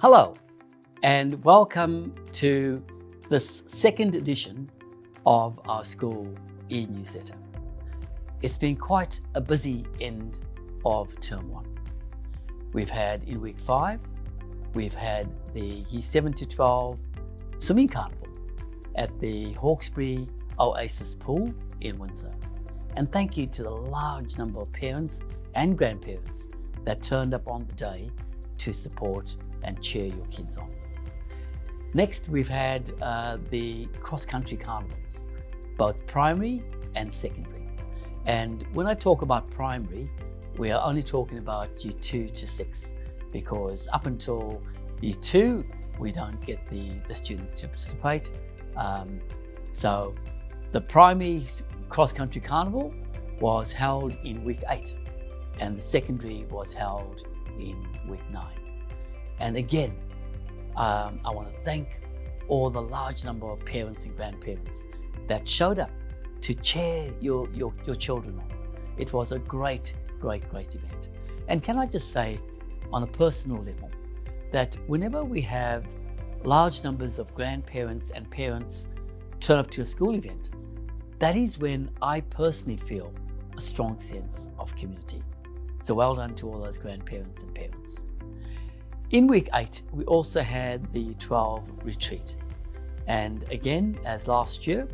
Hello, and welcome to this second edition of our school e-newsletter. It's been quite a busy end of term 1. We've had in week 5, we've had the Year 7 to 12 swimming carnival at the Hawkesbury Oasis Pool in Windsor. And thank you to the large number of parents and grandparents that turned up on the day to support and cheer your kids on. Next, we've had the cross-country carnivals, both primary and secondary. And when I talk about primary, we are only talking about Year 2 to 6, because up until Year 2, we don't get the students to participate. So the primary cross-country carnival was held in week 8, and the secondary was held in week 9. And again, I want to thank all the large number of parents and grandparents that showed up to cheer your children on. It was a great event. And can I just say, on a personal level, that whenever we have large numbers of grandparents and parents turn up to a school event, that is when I personally feel a strong sense of community. So well done to all those grandparents and parents. In week 8, we also had the 12 retreat. And again, as last year,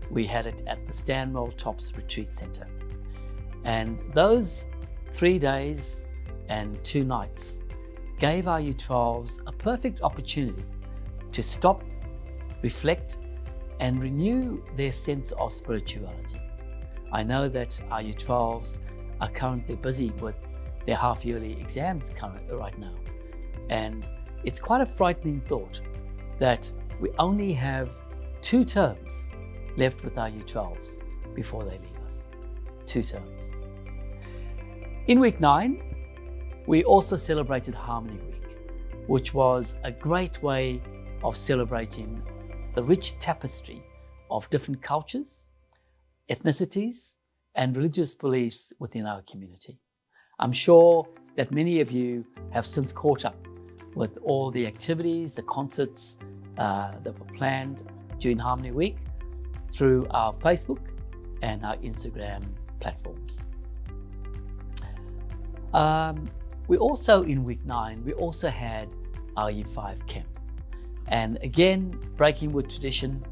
we had it at the Stanwell Tops Retreat Centre. And those 3 days and 2 nights gave our Year 12s a perfect opportunity to stop, reflect, and renew their sense of spirituality. I know that our Year 12s are currently busy with their half-yearly exams right now. And it's quite a frightening thought that we only have 2 terms left with our Year 12s before they leave us. 2 terms. In week 9, we also celebrated Harmony Week, which was a great way of celebrating the rich tapestry of different cultures, ethnicities, and religious beliefs within our community. I'm sure that many of you have since caught up with all the activities, the concerts that were planned during Harmony Week through our Facebook and our Instagram platforms. We also, in week 9, we also had our Year 5 camp. And again, breaking with tradition,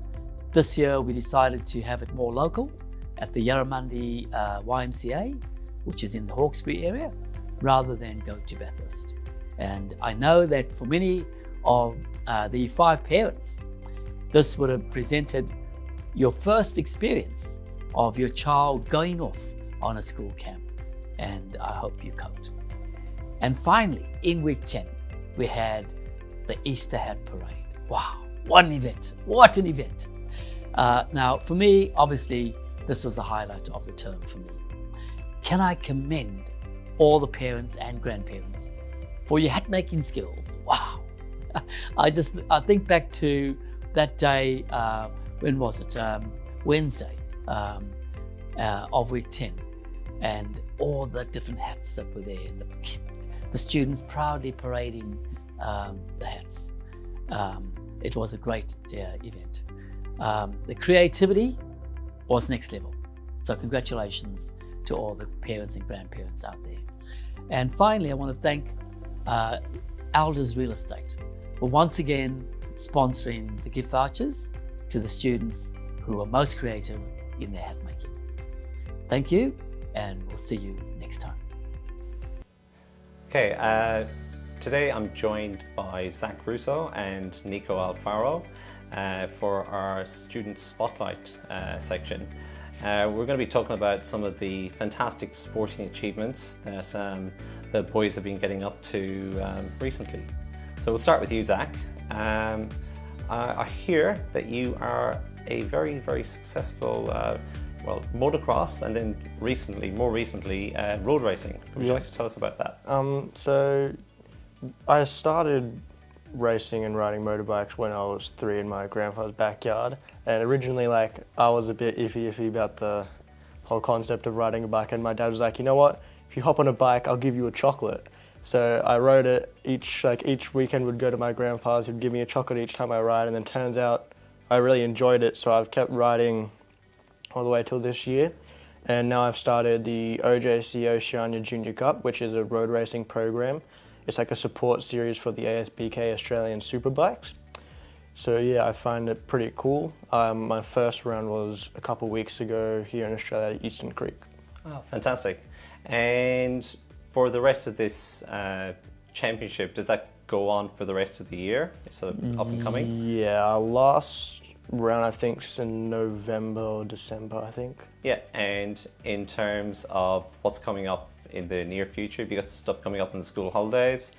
this year we decided to have it more local at the Yarramundi YMCA, which is in the Hawkesbury area, rather than go to Bathurst. And I know that for many of the Year 5 parents, this would have presented your first experience of your child going off on a school camp, and I hope you coped. And finally, in week 10, we had the Easter Hat Parade. Wow, what an event, what an event. Now, for me, obviously, this was the highlight of the term for me. Can I commend all the parents and grandparents for your hat making skills? Wow. I think back to that day, when was it? Wednesday of week 10, and all the different hats that were there, and the students proudly parading the hats. It was a great event. The creativity was next level. So congratulations to all the parents and grandparents out there. And finally, I want to thank Elders Real Estate for once again sponsoring the gift vouchers to the students who were most creative in their hat making. Thank you, and we'll see you next time. Okay, today I'm joined by Zach Russo and Nico Alfaro for our Student Spotlight section. We're going to be talking about some of the fantastic sporting achievements that the boys have been getting up to recently. So we'll start with you, Zach. I hear that you are a very successful motocross, and then more recently road racing. Would you like to tell us about that? So I started racing and riding motorbikes when I was 3 in my grandfather's backyard, and originally I was a bit iffy about the whole concept of riding a bike, and my dad was like, you know what, if you hop on a bike I'll give you a chocolate. So I rode it each weekend would go to my grandpa's, he'd give me a chocolate each time I ride, and then turns out I really enjoyed it, so I've kept riding all the way till this year. And now I've started the OJC Oceania Junior Cup, which is a road racing program. It's like a support series for the ASBK Australian Superbikes. So yeah, I find it pretty cool. My first run was a couple weeks ago here in Australia at Eastern Creek. Oh, fantastic. And for the rest of this championship, does that go on for the rest of the year? So up and coming? Yeah, our last round I think is in November or December, I think. Yeah, and in terms of what's coming up in the near future, have you got stuff coming up in the school holidays?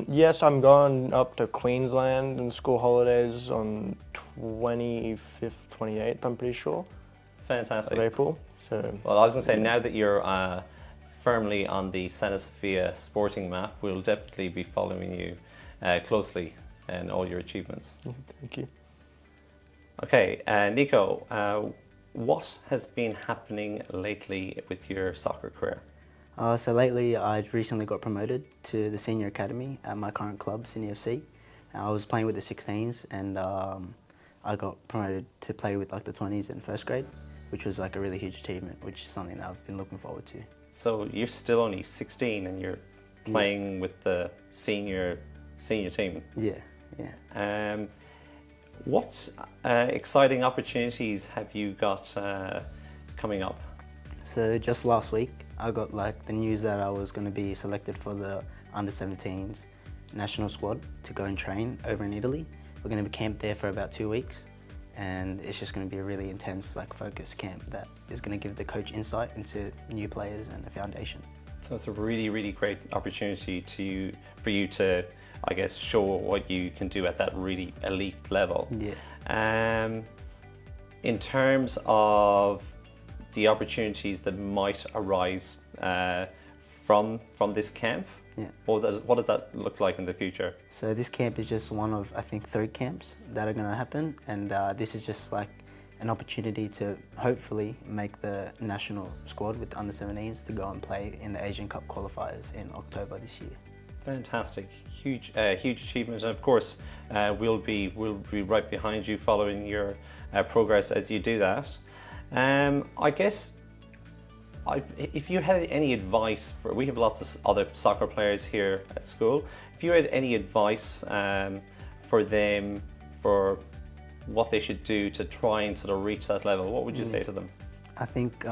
Yes, I'm going up to Queensland in school holidays on 25th, 28th, I'm pretty sure, Fantastic. of April. So Well, I was going to say, now that you're firmly on the Santa Sofia sporting map, we'll definitely be following you closely and all your achievements. thank you. Okay, Nico, what has been happening lately with your soccer career? So lately, I recently got promoted to the senior academy at my current club, Sydney FC. I was playing with the 16s, and I got promoted to play with like the 20s in first grade, which was like a really huge achievement, which is something that I've been looking forward to. So you're still only 16 and you're playing with the senior team. Yeah. What exciting opportunities have you got coming up? So just last week, I got like the news that I was going to be selected for the under-17s national squad to go and train over in Italy. We're going to be camped there for about 2 weeks, and it's just going to be a really intense, like, focused camp that is going to give the coach insight into new players and the foundation. So it's a really, really great opportunity for you to, I guess, show what you can do at that really elite level. Yeah. In terms of the opportunities that might arise from this camp, Yeah. what does that look like in the future? So this camp is just one of, I think, 3 camps that are going to happen, and this is just like an opportunity to hopefully make the national squad with the under-17s to go and play in the Asian Cup qualifiers in October this year. Fantastic, huge achievement, and of course we'll be right behind you, following your progress as you do that. I guess if you had any advice we have lots of other soccer players here at school. If you had any advice for them for what they should do to try and sort of reach that level, what would you say to them? I think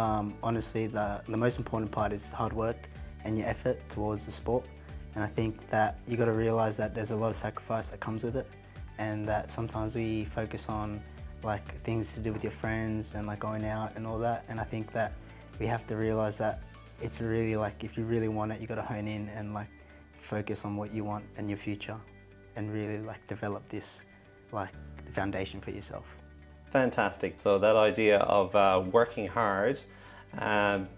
honestly the most important part is hard work and your effort towards the sport. And I think that you got to realize that there's a lot of sacrifice that comes with it, and that sometimes we focus on like things to do with your friends and like going out and all that. And I think that we have to realize that it's really like, if you really want it, you got to hone in and like focus on what you want in your future, and really like develop this like foundation for yourself. Fantastic. So that idea of working hard,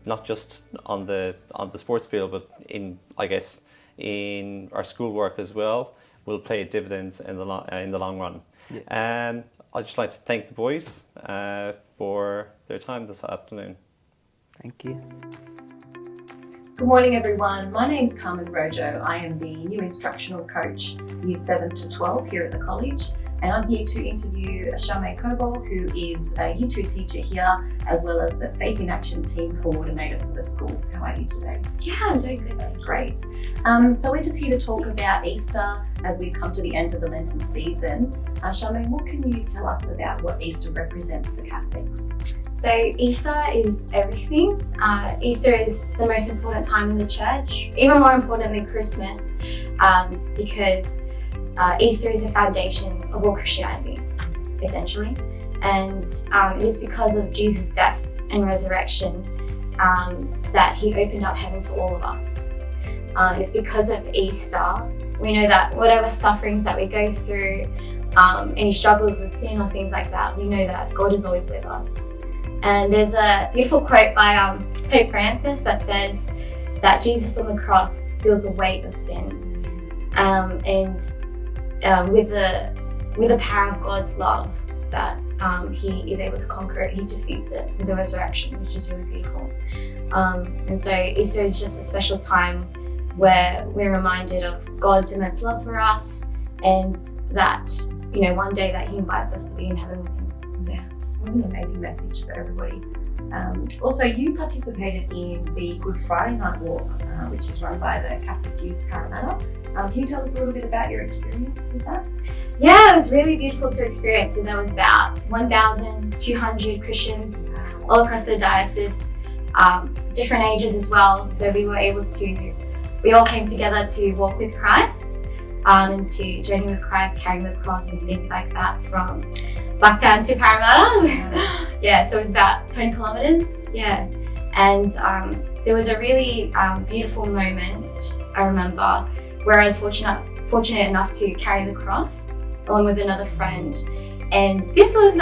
not just on the sports field, but in our schoolwork as well, will pay dividends in the long run. Yeah. I'd just like to thank the boys for their time this afternoon. Thank you. Good morning, everyone. My name's Carmen Rojo. I am the new instructional coach, Years 7 to 12 here at the college, and I'm here to interview Charmaine Cobol, who is a Year 2 teacher here, as well as the Faith in Action team coordinator for the school. How are you today? Yeah, I'm doing good. That's great. So we're just here to talk about Easter as we've come to the end of the Lenten season. Charmaine, what can you tell us about what Easter represents for Catholics? So Easter is everything. Easter is the most important time in the church, even more important than Christmas, because Easter is the foundation of all Christianity, essentially. And it is because of Jesus' death and resurrection that he opened up heaven to all of us. It's because of Easter we know that whatever sufferings that we go through, any struggles with sin or things like that, we know that God is always with us. And there's a beautiful quote by Pope Francis that says that Jesus on the cross feels the weight of sin, and with the power of God's love, that he is able to conquer it, he defeats it with the resurrection, which is really beautiful. And so Easter is just a special time where we're reminded of God's immense love for us, and that, you know, one day that He invites us to be in heaven with Him. Yeah. What an amazing message for everybody. Also, you participated in the Good Friday Night Walk, which is run by the Catholic Youth Parramatta. Can you tell us a little bit about your experience with that? Yeah, it was really beautiful to experience, and there was about 1,200 Christians all across the diocese, different ages as well. So we all came together to walk with Christ, and to journey with Christ, carrying the cross and things like that from Blacktown to Parramatta. Yeah, so it was about 20 kilometres. Yeah, and there was a really beautiful moment, I remember, where I was fortunate enough to carry the cross along with another friend. And this was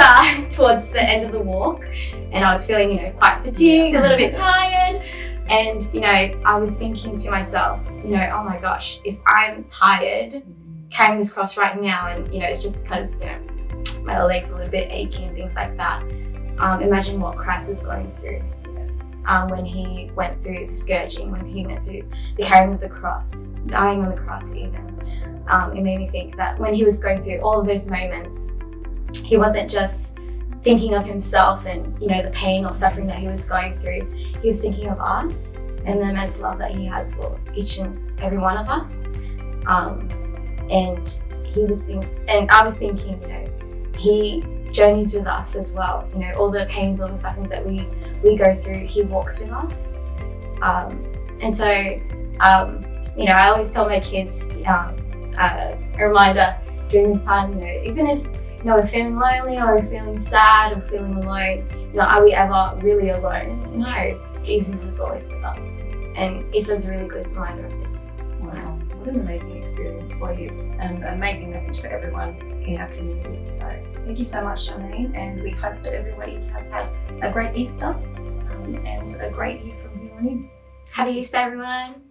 towards the end of the walk, and I was feeling, you know, quite fatigued, a little bit tired. And, you know, I was thinking to myself, you know, oh my gosh, if I'm tired carrying this cross right now, and, you know, it's just because, you know, my legs are a little bit achy and things like that. Imagine what Christ was going through when He went through the scourging, when He went through the carrying of the cross, dying on the cross even. It made me think that when He was going through all of those moments, He wasn't just thinking of Himself and, you know, the pain or suffering that He was going through. He was thinking of us and the immense love that He has for each and every one of us. And I was thinking, you know, He journeys with us as well. You know, all the pains, all the sufferings that we go through, He walks with us. And so, you know, I always tell my kids a reminder during this time, you know, even if, you know, we're feeling lonely or we're feeling sad or feeling alone, you know, are we ever really alone? No, Jesus is always with us. And Easter's a really good reminder of this. Wow, what an amazing experience for you, and an amazing message for everyone in our community. So thank you so much, Charmaine, and we hope that everybody has had a great Easter and a great year from here on in. Happy Easter, everyone.